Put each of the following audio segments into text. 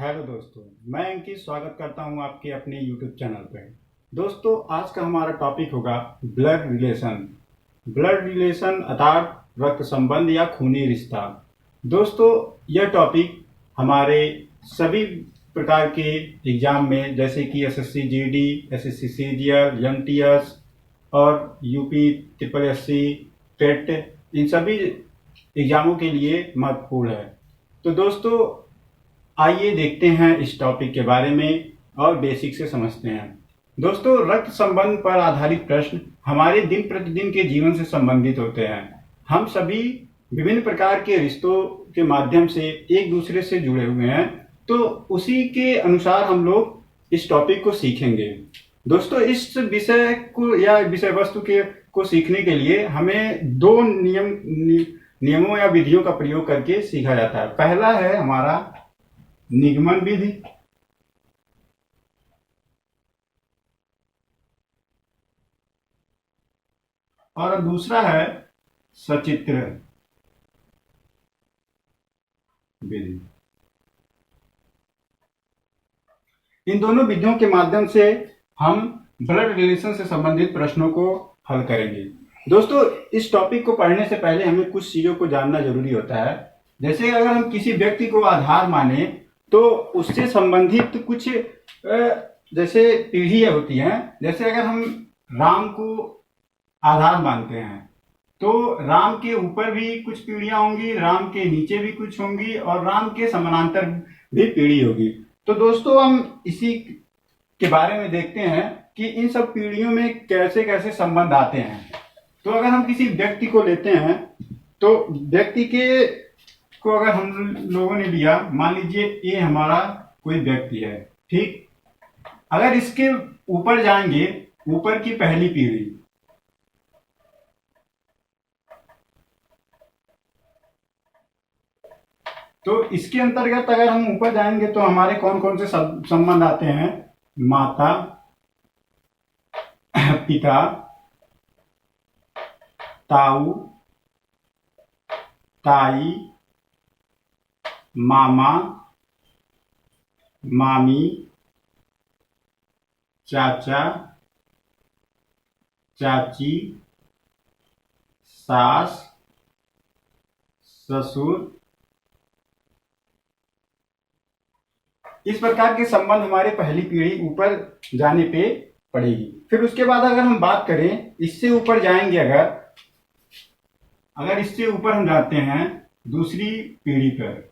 Hello दोस्तों, मैं अंकित स्वागत करता हूं आपके अपने YouTube चैनल पे। दोस्तों, आज का हमारा टॉपिक होगा ब्लड रिलेशन। ब्लड रिलेशन अर्थात रक्त संबंध या खूनी रिश्ता। दोस्तों, यह टॉपिक हमारे सभी प्रकार के एग्जाम में जैसे कि SSC GD, SSC CGL, MTS और यूपी ट्रिपल एससी, टेट, इन सभी एग्जामों के लिए महत्वपूर्ण है। तो दोस्तों, आइए देखते हैं इस टॉपिक के बारे में और बेसिक से समझते हैं। दोस्तों, रक्त संबंध पर आधारित प्रश्न हमारे दिन प्रतिदिन के जीवन से संबंधित होते हैं। हम सभी विभिन्न प्रकार के रिश्तों के माध्यम से एक दूसरे से जुड़े हुए हैं, तो उसी के अनुसार हम लोग इस टॉपिक को सीखेंगे। दोस्तों, इस विषय को या विषय वस्तु के को सीखने के लिए हमें दो नियमों या विधियों का प्रयोग करके सीखा जाता है। पहला है हमारा निगमन विधि और दूसरा है सचित्र विधि। इन दोनों विधियों के माध्यम से हम ब्लड रिलेशन से संबंधित प्रश्नों को हल करेंगे। दोस्तों, इस टॉपिक को पढ़ने से पहले हमें कुछ चीजों को जानना जरूरी होता है। जैसे अगर हम किसी व्यक्ति को आधार माने तो उससे संबंधित कुछ जैसे पीढ़ियां होती हैं। जैसे अगर हम राम को आधार मानते हैं तो राम के ऊपर भी कुछ पीढ़ियां होंगी, राम के नीचे भी कुछ होंगी और राम के समानांतर भी पीढ़ी होगी। तो दोस्तों, हम इसी के बारे में देखते हैं कि इन सब पीढ़ियों में कैसे कैसे संबंध आते हैं। तो अगर हम किसी व्यक्ति को लेते हैं तो व्यक्ति के को अगर हम लोगों ने लिया, मान लीजिए ये हमारा कोई व्यक्ति है, ठीक। अगर इसके ऊपर जाएंगे, ऊपर की पहली पीढ़ी, तो इसके अंतर्गत अगर हम ऊपर जाएंगे तो हमारे कौन कौन से संबंध आते हैं। माता, पिता, ताऊ, ताई, मामा, मामी, चाचा, चाची, सास, ससुर। इस प्रकार के संबंध हमारे पहली पीढ़ी ऊपर जाने पे पड़ेगी। फिर उसके बाद अगर हम बात करें, इससे ऊपर जाएंगे, अगर इससे ऊपर हम जाते हैं दूसरी पीढ़ी पर,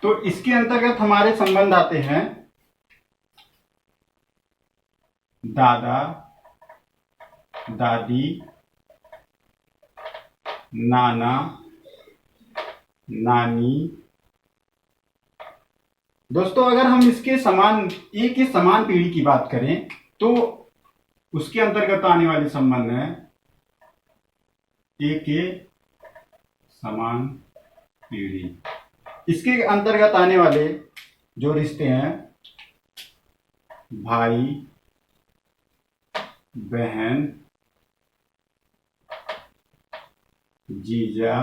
तो इसके अंतर्गत हमारे संबंध आते हैं दादा, दादी, नाना, नानी। दोस्तों, अगर हम इसके समान एक ही समान पीढ़ी की बात करें तो उसके अंतर्गत आने वाले संबंध है एक के समान पीढ़ी। इसके अंतर्गत आने वाले जो रिश्ते हैं भाई, बहन, जीजा,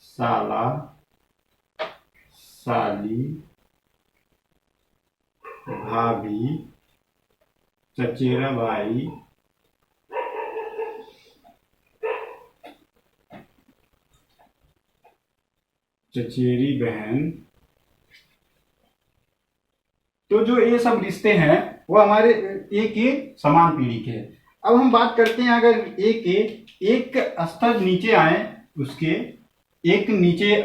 साला, साली, भाभी, चचेरा भाई, चचेरी बहन। तो जो ये सब रिश्ते हैं वो हमारे एक ही समान पीढ़ी के हैं। अब हम बात करते हैं, अगर एक स्तर नीचे आए, उसके एक नीचे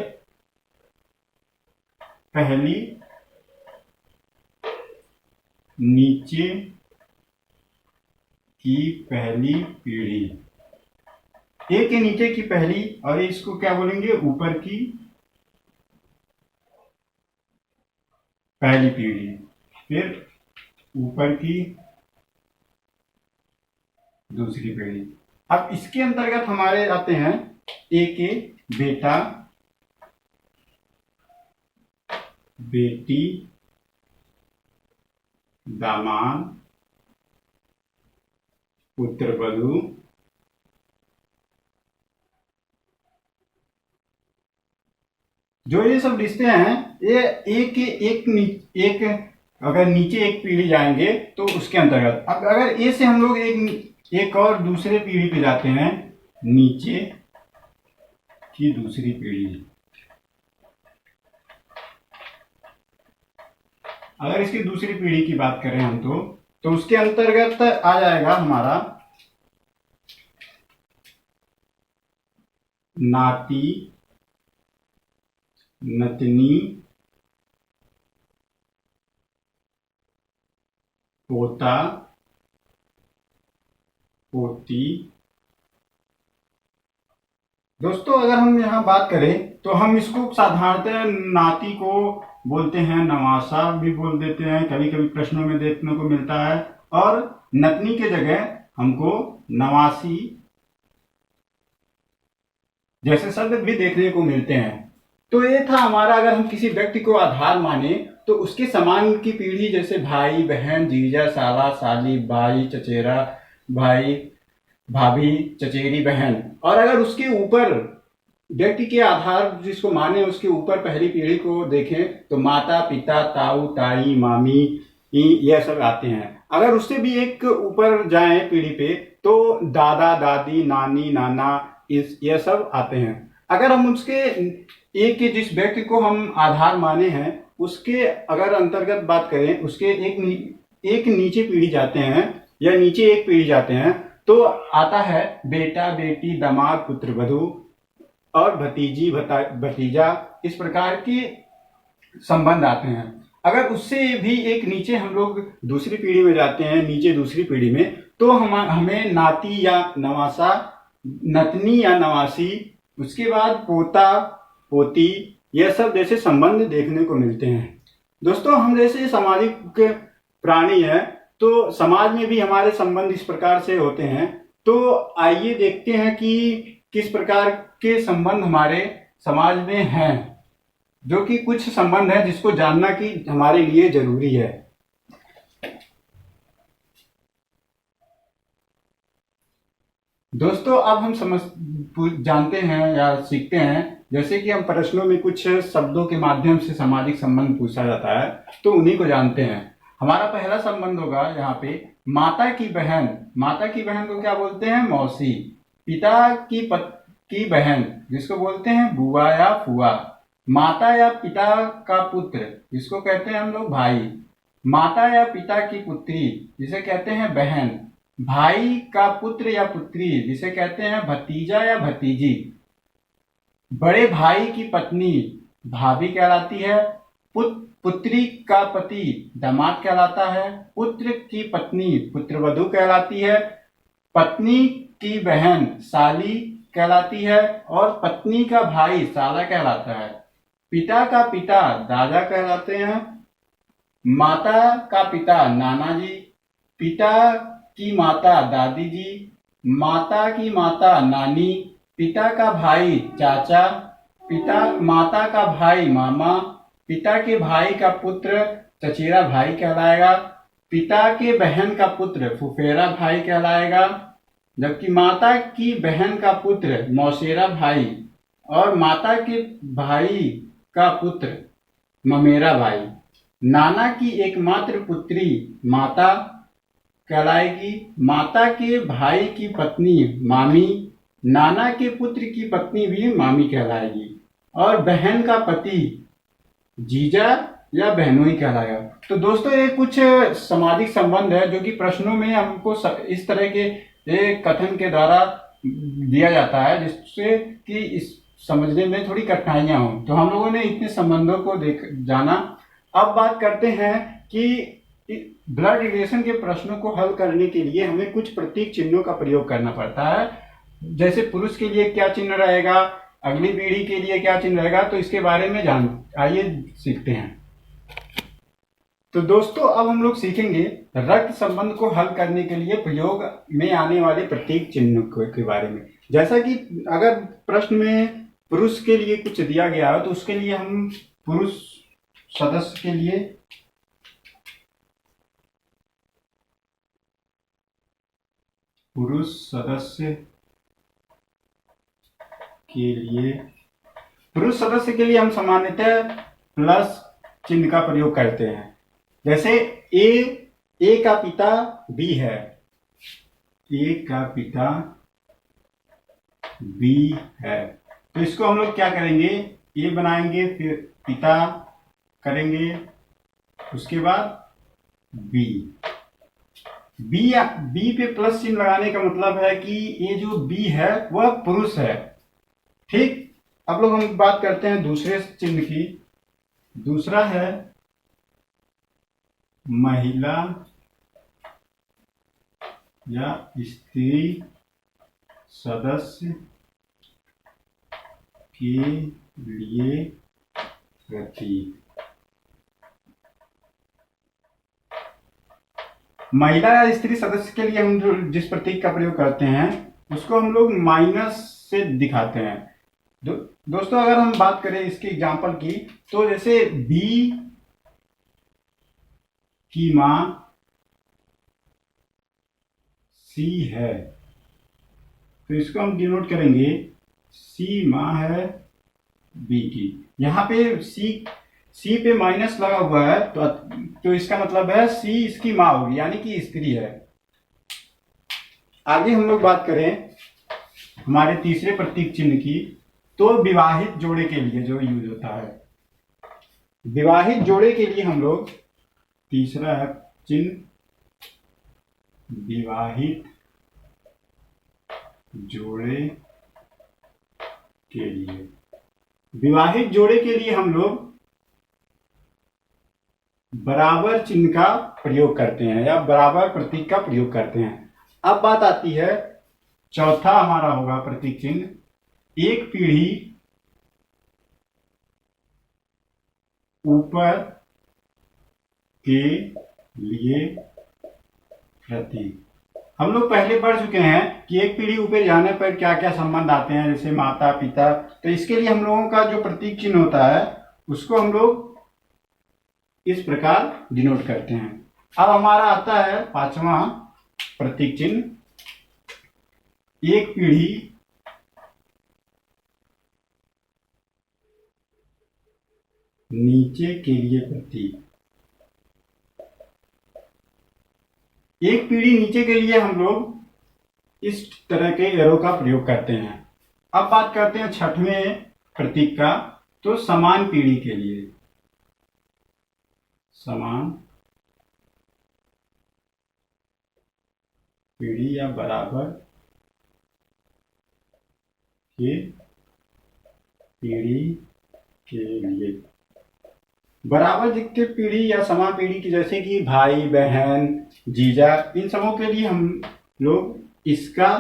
पहली, नीचे की पहली पीढ़ी, एक के नीचे की पहली, और इसको क्या बोलेंगे, ऊपर की पहली पीढ़ी, फिर ऊपर की दूसरी पीढ़ी। अब इसके अंतर्गत हमारे आते हैं एक बेटा, बेटी, दामाद, पुत्रवधू, जो ये सब रिश्ते हैं ये एक अगर नीचे एक पीढ़ी जाएंगे तो उसके अंतर्गत, अब अगर ए से हम लोग एक और दूसरे पीढ़ी पे जाते हैं, नीचे की दूसरी पीढ़ी, अगर इसकी दूसरी पीढ़ी की बात करें हम तो उसके अंतर्गत आ जाएगा हमारा नाती, नतनी, पोता, पोती। दोस्तों अगर हम यहाँ बात करें तो हम इसको साधारणतः नाती को बोलते हैं, नवासा भी बोल देते हैं, कभी कभी प्रश्नों में देखने को मिलता है, और नतनी के जगह हमको नवासी जैसे शब्द भी देखने को मिलते हैं। तो ये था हमारा, अगर हम किसी व्यक्ति को आधार माने तो उसके समान की पीढ़ी, जैसे भाई बहन, जीजा, साला, साली, भाई, चचेरा भाई, भाभी, चचेरी बहन। और अगर उसके ऊपर व्यक्ति के आधार जिसको माने उसके ऊपर पहली पीढ़ी को देखें तो माता, पिता, ताऊ, ताई, मामी, यह सब आते हैं। अगर उससे भी एक ऊपर जाएं पीढ़ी पे तो दादा, दादी, नानी, नाना, यह सब आते हैं। अगर हम उसके एक जिस व्यक्ति को हम आधार माने हैं उसके अगर अंतर्गत बात करें, उसके एक नीचे पीढ़ी जाते हैं या नीचे एक पीढ़ी जाते हैं तो आता है बेटा, बेटी, दामाद, पुत्र, वधू और भतीजी, भतीजा, इस प्रकार के संबंध आते हैं। अगर उससे भी एक नीचे हम लोग दूसरी पीढ़ी में जाते हैं, नीचे दूसरी पीढ़ी में, तो हमें नाती या नवासा, नतनी या नवासी, उसके बाद पोता, पोती, यह सब जैसे संबंध देखने को मिलते हैं। दोस्तों हम जैसे सामाजिक प्राणी हैं तो समाज में भी हमारे संबंध इस प्रकार से होते हैं। तो आइए देखते हैं कि किस प्रकार के संबंध हमारे समाज में हैं, जो कि कुछ संबंध है जिसको जानना कि हमारे लिए जरूरी है। दोस्तों अब हम जानते हैं या सीखते हैं, जैसे कि हम प्रश्नों में कुछ शब्दों के माध्यम से सामाजिक संबंध पूछा जाता है तो उन्हीं को जानते हैं। हमारा पहला संबंध होगा यहाँ पे माता की बहन। माता की बहन को क्या बोलते हैं? मौसी। पिता की बहन जिसको बोलते हैं बुआ या फुआ। माता या पिता का पुत्र जिसको कहते हैं हम लोग भाई। माता या पिता की पुत्री जिसे कहते हैं बहन। भाई का पुत्र या पुत्री जिसे कहते हैं भतीजा या भतीजी। बड़े भाई की पत्नी भाभी कहलाती है। पुत्री का पति दामाद कहलाता है। पुत्र की पत्नी पुत्रवधू कहलाती है। पत्नी की बहन साली कहलाती है और पत्नी का भाई साला कहलाता है। पिता का पिता दादा कहलाते हैं। माता का पिता नाना जी। पिता की माता दादी जी। माता की माता नानी। पिता का भाई चाचा। माता का भाई मामा। पिता के भाई का पुत्र चचेरा भाई कहलाएगा। पिता के बहन का पुत्र फुफेरा भाई कहलाएगा। जबकि माता की बहन का पुत्र मौसेरा भाई और माता के भाई का पुत्र ममेरा भाई। नाना की एकमात्र पुत्री माता कहलाएगी। माता के भाई की पत्नी मामी। नाना के पुत्र की पत्नी भी मामी कहलाएगी और बहन का पति जीजा या बहनोई कहलाएगा। तो दोस्तों ये कुछ सामाजिक संबंध है जो कि प्रश्नों में हमको इस तरह के एक कथन के द्वारा दिया जाता है जिससे कि इस समझने में थोड़ी कठिनाइयां हो। तो हम लोगों ने इतने संबंधों को जाना। अब बात करते हैं कि ब्लड रिलेशन के प्रश्नों को हल करने के लिए हमें कुछ प्रतीक चिन्हों का प्रयोग करना पड़ता है। जैसे पुरुष के लिए क्या चिन्ह रहेगा, अगली पीढ़ी के लिए क्या चिन्ह रहेगा, तो इसके बारे में आइए सीखते हैं। तो दोस्तों अब हम लोग सीखेंगे रक्त संबंध को हल करने के लिए प्रयोग में आने वाले प्रतीक चिन्ह के बारे में। जैसा कि अगर प्रश्न में पुरुष के लिए कुछ दिया गया है तो उसके लिए हम पुरुष सदस्य के लिए पुरुष सदस्य के लिए हम सामान्यतः प्लस चिन्ह का प्रयोग करते हैं। जैसे ए का पिता बी है, ए का पिता बी है, तो इसको हम लोग क्या करेंगे, ए बनाएंगे, फिर पिता करेंगे, उसके बाद बी। बी पे प्लस चिन्ह लगाने का मतलब है कि ये जो बी है वह पुरुष है। ठीक, अब लोग हम बात करते हैं दूसरे चिन्ह की। दूसरा है महिला या स्त्री सदस्य के लिए प्रतीक। महिला या स्त्री सदस्य के लिए हम जो जिस प्रतीक का प्रयोग करते हैं उसको हम लोग माइनस से दिखाते हैं। दोस्तों अगर हम बात करें इसके एग्जाम्पल की, तो जैसे बी की मां सी है, तो इसको हम डिनोट करेंगे, सी मां है बी की। यहाँ पे सी पे माइनस लगा हुआ है, तो इसका मतलब है सी इसकी मां होगी, यानी कि स्त्री है। आगे हम लोग बात करें हमारे तीसरे प्रतीक चिन्ह की, तो विवाहित जोड़े के लिए जो यूज होता है। विवाहित जोड़े के लिए हम लोग तीसरा है चिन्ह विवाहित जोड़े के लिए। विवाहित जोड़े के लिए हम लोग बराबर चिन्ह का प्रयोग करते हैं या बराबर प्रतीक का प्रयोग करते हैं। अब बात आती है, चौथा हमारा होगा प्रतीक चिन्ह एक पीढ़ी ऊपर के लिए प्रतीक। हम लोग पहले पढ़ चुके हैं कि एक पीढ़ी ऊपर जाने पर क्या क्या संबंध आते हैं, जैसे माता पिता। तो इसके लिए हम लोगों का जो प्रतीक चिन्ह होता है उसको हम लोग इस प्रकार डिनोट करते हैं। अब हमारा आता है पांचवा प्रतीक चिन्ह एक पीढ़ी नीचे के लिए प्रतीक। एक पीढ़ी नीचे के लिए हम लोग इस तरह के एरो का प्रयोग करते हैं। अब बात करते हैं छठवें प्रतीक का, तो समान पीढ़ी के लिए। समान पीढ़ी या बराबर के पीढ़ी के लिए। बराबर के पीढ़ी या समान पीढ़ी की, जैसे कि भाई बहन जीजा, इन सबों के लिए हम लोग इसका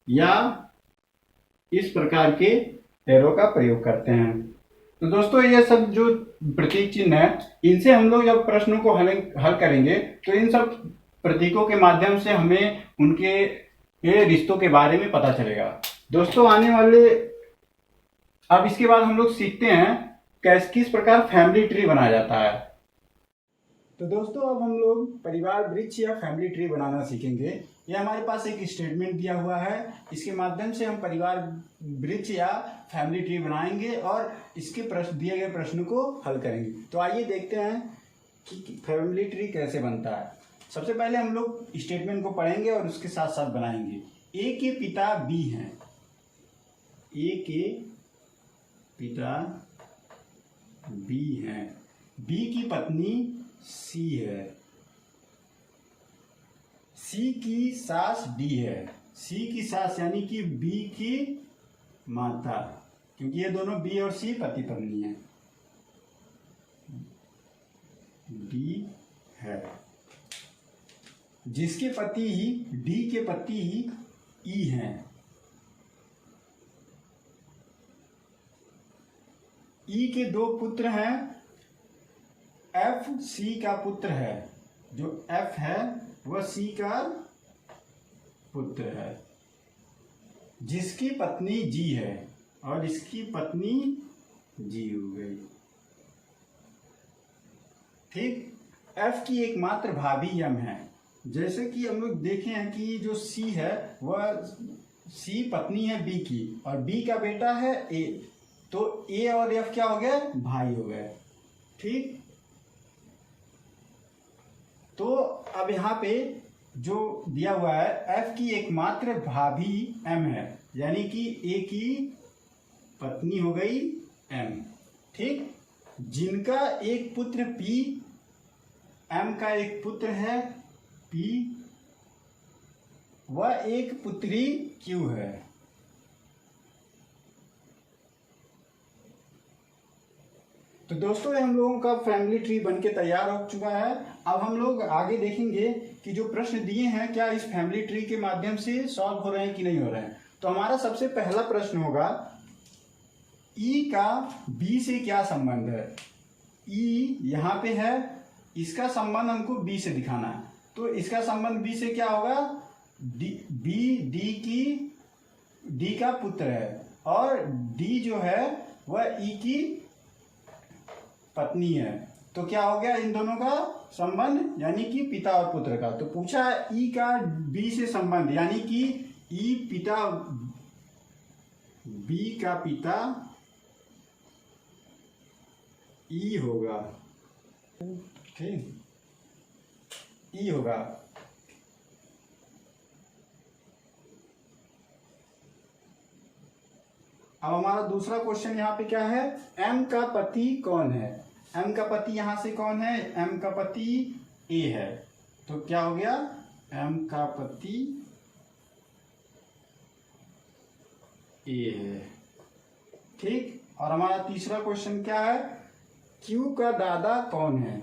या इस प्रकार के एरो का प्रयोग करते हैं। तो दोस्तों ये सब जो प्रतीक चिन्ह है, इनसे हम लोग जब प्रश्नों को हल करेंगे तो इन सब प्रतीकों के माध्यम से हमें उनके रिश्तों के बारे में पता चलेगा। दोस्तों आने वाले अब इसके बाद हम लोग सीखते हैं किस प्रकार फैमिली ट्री बनाया जाता है। तो दोस्तों अब हम लोग परिवार वृक्ष या फैमिली ट्री बनाना सीखेंगे। ये हमारे पास एक स्टेटमेंट दिया हुआ है, इसके माध्यम से हम परिवार वृक्ष या फैमिली ट्री बनाएंगे और इसके दिए गए प्रश्न को हल करेंगे। तो आइए देखते हैं कि फैमिली ट्री कैसे बनता है। सबसे पहले हम लोग स्टेटमेंट को पढ़ेंगे और उसके साथ साथ बनाएंगे। ए के पिता बी हैं, ए के पिता बी हैं, बी की पत्नी सी है, सी की सास डी है, सी की सास यानी कि बी की माता, क्योंकि ये दोनों बी और सी पति पत्नी है, डी है, जिसके पति डी के पति ई हैं, ई के दो पुत्र हैं, एफ सी का पुत्र है, जो एफ है वह सी का पुत्र है, जिसकी पत्नी जी है और इसकी पत्नी जी हो गई। ठीक, एफ की एकमात्र भाभी एम है। जैसे कि हम लोग देखे हैं कि जो सी है वह सी पत्नी है बी की और बी का बेटा है ए, तो ए और एफ क्या हो गए, भाई हो गए। ठीक, तो अब यहाँ पे जो दिया हुआ है एफ की एकमात्र भाभी एम है, यानी कि ए की पत्नी हो गई एम। ठीक, जिनका एक पुत्र पी, एम का एक पुत्र है पी, वह एक पुत्री क्यू है। तो दोस्तों हम लोगों का फैमिली ट्री बनके तैयार हो चुका है। अब हम लोग आगे देखेंगे कि जो प्रश्न दिए हैं क्या इस फैमिली ट्री के माध्यम से सॉल्व हो रहे हैं कि नहीं हो रहे हैं। तो हमारा सबसे पहला प्रश्न होगा ई का बी से क्या संबंध है। ई यहाँ पे है, इसका संबंध हमको बी से दिखाना है। तो इसका संबंध बी से क्या होगा, डी का पुत्र है और डी जो है वह ई की पत्नी है। तो क्या हो गया इन दोनों का संबंध, यानी कि पिता और पुत्र का। तो पूछा ई का बी से संबंध, यानी कि ई पिता, बी का पिता ई होगा। ठीक, ई होगा। अब हमारा दूसरा क्वेश्चन यहाँ पे क्या है, एम का पति कौन है। एम का पति यहां से कौन है, एम का पति ए है। तो क्या हो गया, एम का पति ए है। ठीक, और हमारा तीसरा क्वेश्चन क्या है, क्यू का दादा कौन है।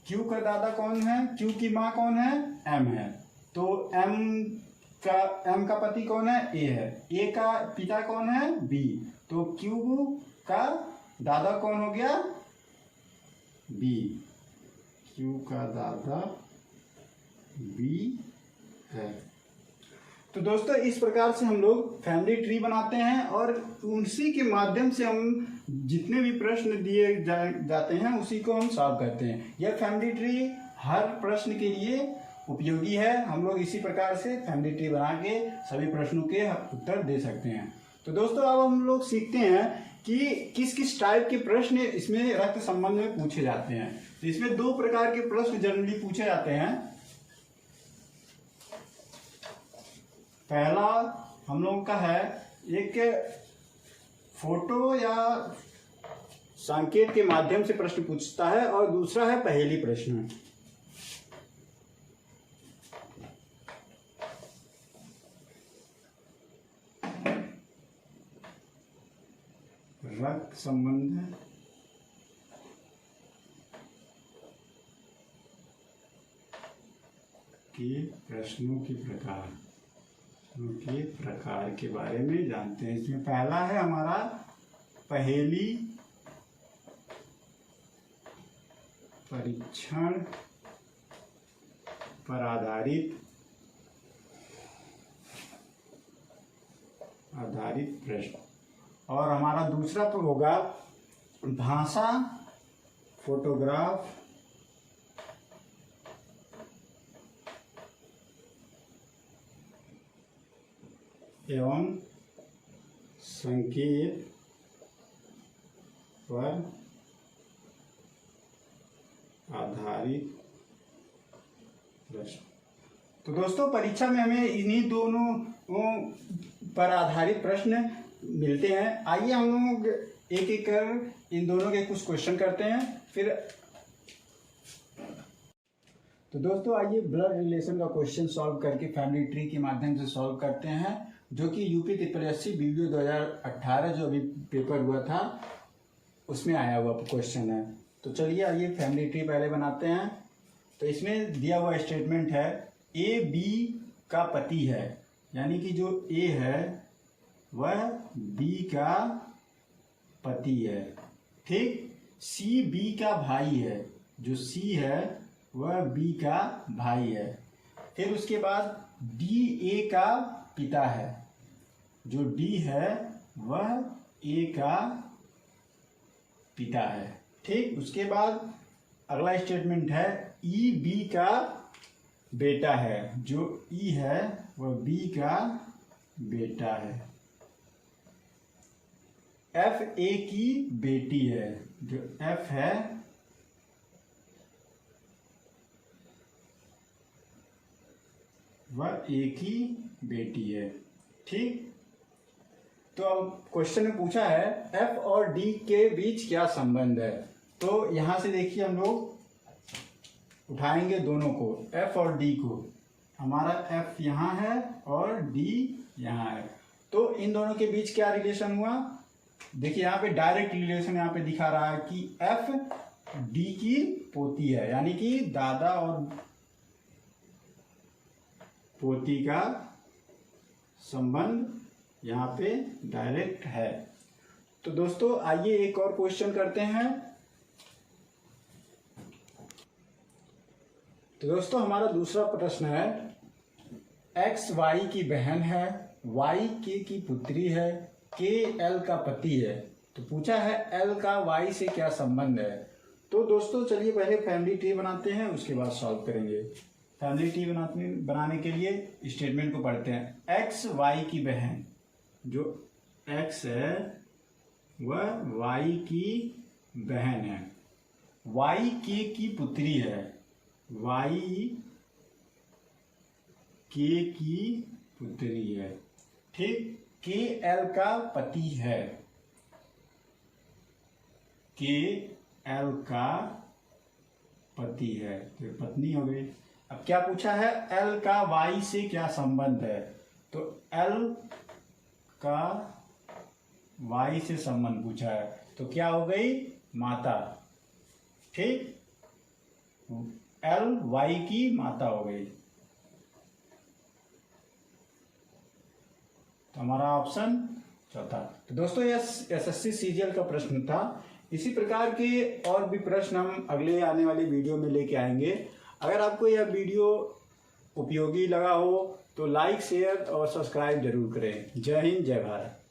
क्यू का दादा कौन है, क्यू की माँ कौन है, एम है। तो एम का पति कौन है, ए है। ए का पिता कौन है, बी। तो क्यू का दादा कौन हो गया, बी। क्यू का दादा बी है। तो दोस्तों इस प्रकार से हम लोग फैमिली ट्री बनाते हैं और उसी के माध्यम से हम जितने भी प्रश्न दिए जाते हैं उसी को हम सॉल्व करते हैं। यह फैमिली ट्री हर प्रश्न के लिए उपयोगी है। हम लोग इसी प्रकार से फैमिली ट्री बना के सभी प्रश्नों के उत्तर दे सकते हैं। तो दोस्तों अब हम लोग सीखते हैं कि किस किस टाइप के प्रश्न इसमें रक्त संबंध में पूछे जाते हैं। तो इसमें दो प्रकार के प्रश्न जनरली पूछे जाते हैं। पहला हम लोगों का है एक फोटो या संकेत के माध्यम से प्रश्न पूछता है और दूसरा है पहेली प्रश्न। रक्त संबंध के प्रश्नों के प्रकार के बारे में जानते हैं। इसमें पहला है हमारा पहेली परीक्षण पर आधारित प्रश्न और हमारा दूसरा तो होगा भाषा फोटोग्राफ एवं संकेत पर आधारित प्रश्न। तो दोस्तों परीक्षा में हमें इन्हीं दोनों पर आधारित प्रश्न मिलते हैं। आइए हम लोग एक एक कर इन दोनों के कुछ क्वेश्चन करते हैं फिर। तो दोस्तों आइए ब्लड रिलेशन का क्वेश्चन सॉल्व करके फैमिली ट्री के माध्यम से सॉल्व करते हैं, जो कि यूपी त्रिपल वीडियो 2018 जो अभी पेपर हुआ था उसमें आया हुआ क्वेश्चन है। तो चलिए आइए फैमिली ट्री पहले बनाते हैं। तो इसमें दिया हुआ स्टेटमेंट है ए बी का पति है, यानी कि जो ए है वह बी का पति है। ठीक, सी बी का भाई है, जो सी है वह बी का भाई है। फिर उसके बाद डी ए का पिता है, जो डी है वह ए का पिता है। ठीक, उसके बाद अगला स्टेटमेंट है ई बी का बेटा है, जो ई है वह बी का बेटा है। एफ ए की बेटी है, जो एफ है वह ए की बेटी है। ठीक, तो अब क्वेश्चन में पूछा है एफ और डी के बीच क्या संबंध है। तो यहां से देखिए हम लोग उठाएंगे दोनों को, एफ और डी को। हमारा एफ यहाँ है और डी यहाँ है, तो इन दोनों के बीच क्या रिलेशन हुआ। देखिए यहाँ पे डायरेक्ट रिलेशन यहाँ पे दिखा रहा है कि एफ डी की पोती है, यानी कि दादा और पोती का संबंध यहाँ पे डायरेक्ट है। तो दोस्तों आइए एक और क्वेश्चन करते हैं। तो दोस्तों हमारा दूसरा प्रश्न है, एक्स वाई की बहन है, वाई के की पुत्री है, के एल का पति है। तो पूछा है एल का वाई से क्या संबंध है। तो दोस्तों चलिए पहले फैमिली ट्री बनाते हैं, उसके बाद सॉल्व करेंगे। फैमिली ट्री बनाने के लिए स्टेटमेंट को पढ़ते हैं। एक्स वाई की बहन, जो एक्स है वह वाई की बहन है, वाई के की पुत्री है, वाई के की पुत्री है। ठीक, के एल का पति है, के एल का पति है, तो पत्नी हो गई। अब क्या पूछा है, एल का वाई से क्या संबंध है। तो एल का वाई से संबंध पूछा है, तो क्या हो गई, माता। ठीक, एल वाई की माता हो गई। तो हमारा ऑप्शन चौथा। तो दोस्तों यह एसएससी सीजीएल का प्रश्न था। इसी प्रकार के और भी प्रश्न हम अगले आने वाली वीडियो में लेके आएंगे। अगर आपको यह वीडियो उपयोगी लगा हो तो लाइक, शेयर और सब्सक्राइब जरूर करें। जय हिंद, जय भारत।